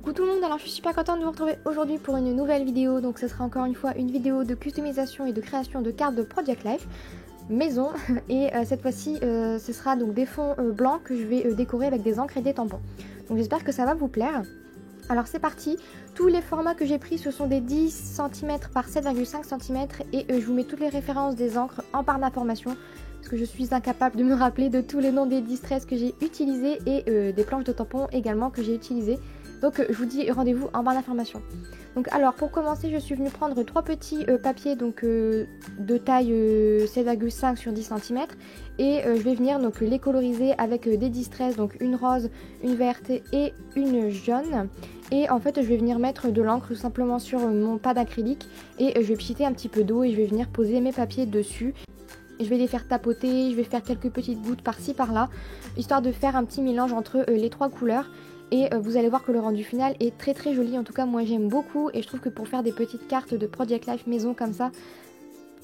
Coucou tout le monde, alors je suis super contente de vous retrouver aujourd'hui pour une nouvelle vidéo. Donc ce sera encore une fois une vidéo de customisation et de création de cartes de Project Life maison. Et cette fois-ci ce sera donc des fonds blancs que je vais décorer avec des encres et des tampons. Donc j'espère que ça va vous plaire. Alors c'est parti, tous les formats que j'ai pris ce sont des 10 cm par 7,5 cm et je vous mets toutes les références des encres en barre d'information parce que je suis incapable de me rappeler de tous les noms des distress que j'ai utilisés et des planches de tampons également que j'ai utilisées. Donc je vous dis rendez-vous en barre d'information. Donc alors pour commencer je suis venue prendre 3 petits papiers donc de taille 7,5 sur 10 cm et je vais venir donc les coloriser avec des distress, donc une rose, une verte et une jaune. Et en fait je vais venir mettre de l'encre tout simplement sur mon pad acrylique et je vais pchiter un petit peu d'eau et je vais venir poser mes papiers dessus. Je vais les faire tapoter, je vais faire quelques petites gouttes par-ci par-là, histoire de faire un petit mélange entre les trois couleurs. Et vous allez voir que le rendu final est très très joli, en tout cas moi j'aime beaucoup et je trouve que pour faire des petites cartes de Project Life maison comme ça,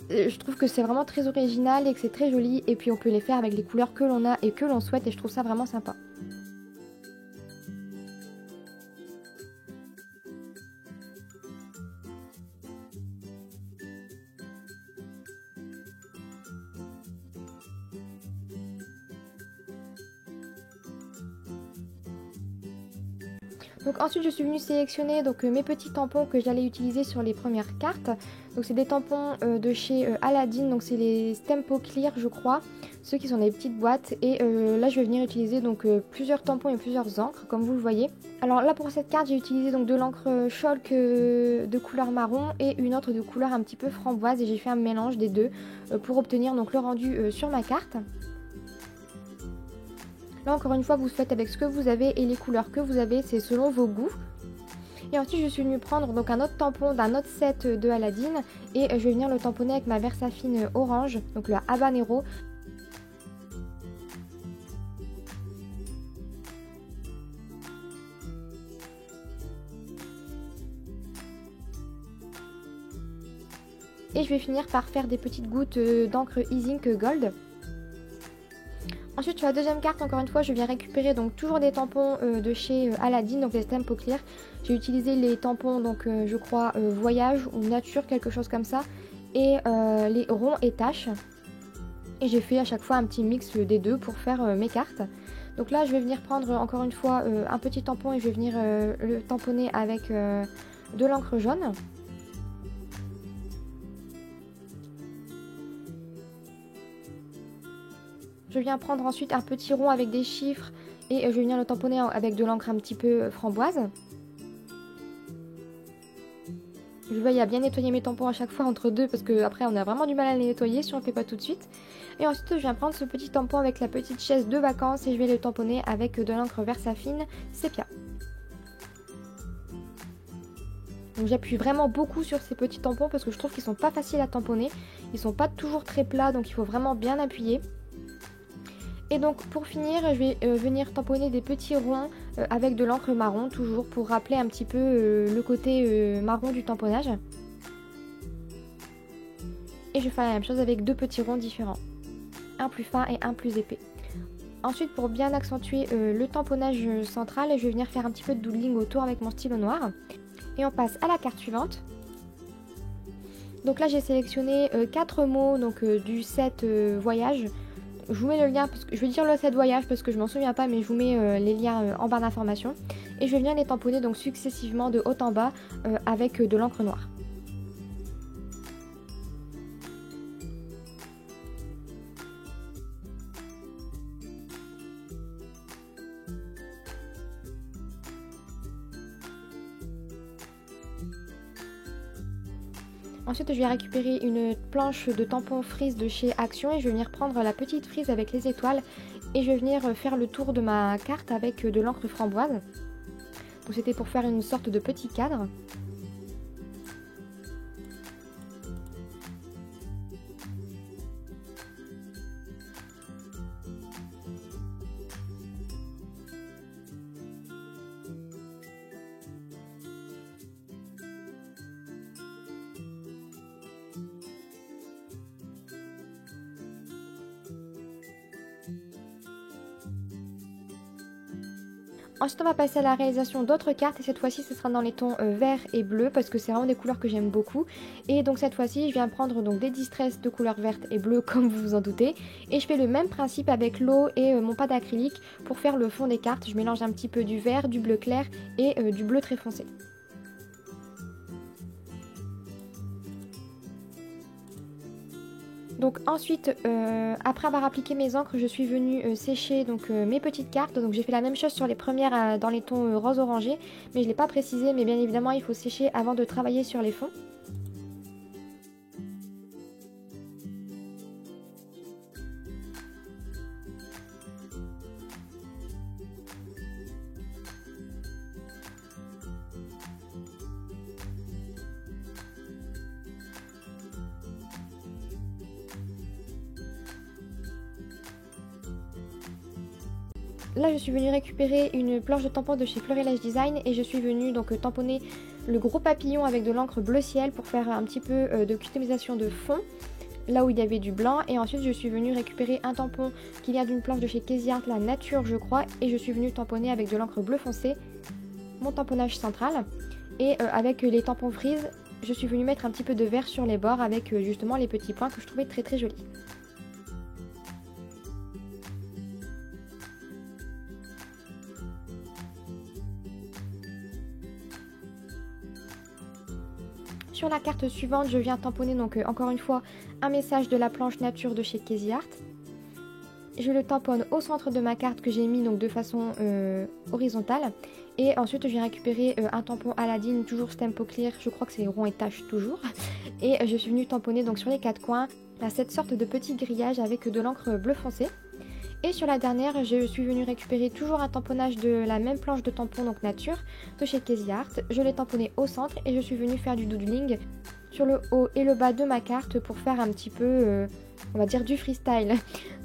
je trouve que c'est vraiment très original et que c'est très joli et puis on peut les faire avec les couleurs que l'on a et que l'on souhaite et je trouve ça vraiment sympa. Donc ensuite je suis venue sélectionner donc, mes petits tampons que j'allais utiliser sur les premières cartes. Donc c'est des tampons de chez Aladdin, donc c'est les Stempo Clear je crois, ceux qui sont dans les petites boîtes. Et là je vais venir utiliser donc plusieurs tampons et plusieurs encres comme vous le voyez. Alors là pour cette carte j'ai utilisé donc de l'encre Chalk de couleur marron et une autre de couleur un petit peu framboise et j'ai fait un mélange des deux pour obtenir donc le rendu sur ma carte. Là encore une fois vous faites avec ce que vous avez et les couleurs que vous avez, c'est selon vos goûts. Et ensuite je suis venue prendre donc un autre tampon d'un autre set de Aladdin et je vais venir le tamponner avec ma Versafine orange, donc le Habanero. Et je vais finir par faire des petites gouttes d'encre Ink Gold. Ensuite sur la deuxième carte encore une fois je viens récupérer donc toujours des tampons de chez Aladdin, donc les Stempo Clear. J'ai utilisé les tampons donc je crois voyage ou nature, quelque chose comme ça, et les ronds et taches. Et j'ai fait à chaque fois un petit mix des deux pour faire mes cartes. Donc là je vais venir prendre encore une fois un petit tampon et je vais venir le tamponner avec de l'encre jaune. Je viens prendre ensuite un petit rond avec des chiffres et je vais venir le tamponner avec de l'encre un petit peu framboise. Je veille à bien nettoyer mes tampons à chaque fois entre deux parce qu'après on a vraiment du mal à les nettoyer si on ne le fait pas tout de suite. Et ensuite je viens prendre ce petit tampon avec la petite chaise de vacances et je vais le tamponner avec de l'encre Versafine Sépia. Donc j'appuie vraiment beaucoup sur ces petits tampons parce que je trouve qu'ils sont pas faciles à tamponner. Ils sont pas toujours très plats donc il faut vraiment bien appuyer. Et donc pour finir je vais venir tamponner des petits ronds avec de l'encre marron toujours pour rappeler un petit peu le côté marron du tamponnage. Et je vais faire la même chose avec deux petits ronds différents, un plus fin et un plus épais. Ensuite pour bien accentuer le tamponnage central je vais venir faire un petit peu de doodling autour avec mon stylo noir. Et on passe à la carte suivante. Donc là j'ai sélectionné 4 mots donc, du set voyage. Je vous mets le lien, parce que je vais dire le set voyage parce que je m'en souviens pas, mais je vous mets les liens en barre d'information. Et je vais venir les tamponner donc successivement de haut en bas avec de l'encre noire. Ensuite je vais récupérer une planche de tampon frise de chez Action et je vais venir prendre la petite frise avec les étoiles et je vais venir faire le tour de ma carte avec de l'encre framboise. Donc c'était pour faire une sorte de petit cadre. Ensuite on va passer à la réalisation d'autres cartes et cette fois-ci ce sera dans les tons vert et bleu parce que c'est vraiment des couleurs que j'aime beaucoup. Et donc cette fois-ci je viens prendre donc des distress de couleur verte et bleue comme vous vous en doutez. Et je fais le même principe avec l'eau et mon pâte d'acrylique pour faire le fond des cartes. Je mélange un petit peu du vert, du bleu clair et du bleu très foncé. Donc ensuite, après avoir appliqué mes encres, je suis venue sécher donc, mes petites cartes. Donc j'ai fait la même chose sur les premières dans les tons rose orangé, mais je ne l'ai pas précisé, mais bien évidemment il faut sécher avant de travailler sur les fonds. Là je suis venue récupérer une planche de tampon de chez Florilège Design et je suis venue donc tamponner le gros papillon avec de l'encre bleu ciel pour faire un petit peu de customisation de fond là où il y avait du blanc. Et ensuite je suis venue récupérer un tampon qui vient d'une planche de chez Casey Art, la nature je crois, et je suis venue tamponner avec de l'encre bleu foncé mon tamponnage central. Et avec les tampons frise, je suis venue mettre un petit peu de vert sur les bords avec justement les petits points que je trouvais très jolis. Sur la carte suivante, je viens tamponner donc encore une fois un message de la planche nature de chez Casey Art. Je le tamponne au centre de ma carte que j'ai mis donc de façon horizontale. Et ensuite je viens récupérer un tampon Aladdin, toujours Stampo Clear, je crois que c'est rond et tache toujours. Et je suis venue tamponner donc sur les quatre coins cette sorte de petit grillage avec de l'encre bleu foncé. Et sur la dernière, je suis venue récupérer toujours un tamponnage de la même planche de tampon, donc nature, de chez Casey Art. Je l'ai tamponné au centre et je suis venue faire du doodling sur le haut et le bas de ma carte pour faire un petit peu, on va dire, du freestyle.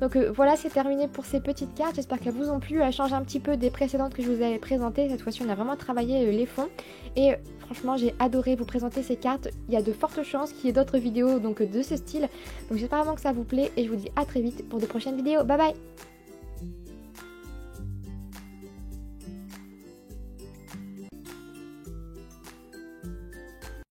Donc voilà, c'est terminé pour ces petites cartes. J'espère qu'elles vous ont plu. Elles changent un petit peu des précédentes que je vous avais présentées. Cette fois-ci, on a vraiment travaillé les fonds. Et franchement, j'ai adoré vous présenter ces cartes. Il y a de fortes chances qu'il y ait d'autres vidéos donc, de ce style. Donc j'espère vraiment que ça vous plaît et je vous dis à très vite pour de prochaines vidéos. Bye bye!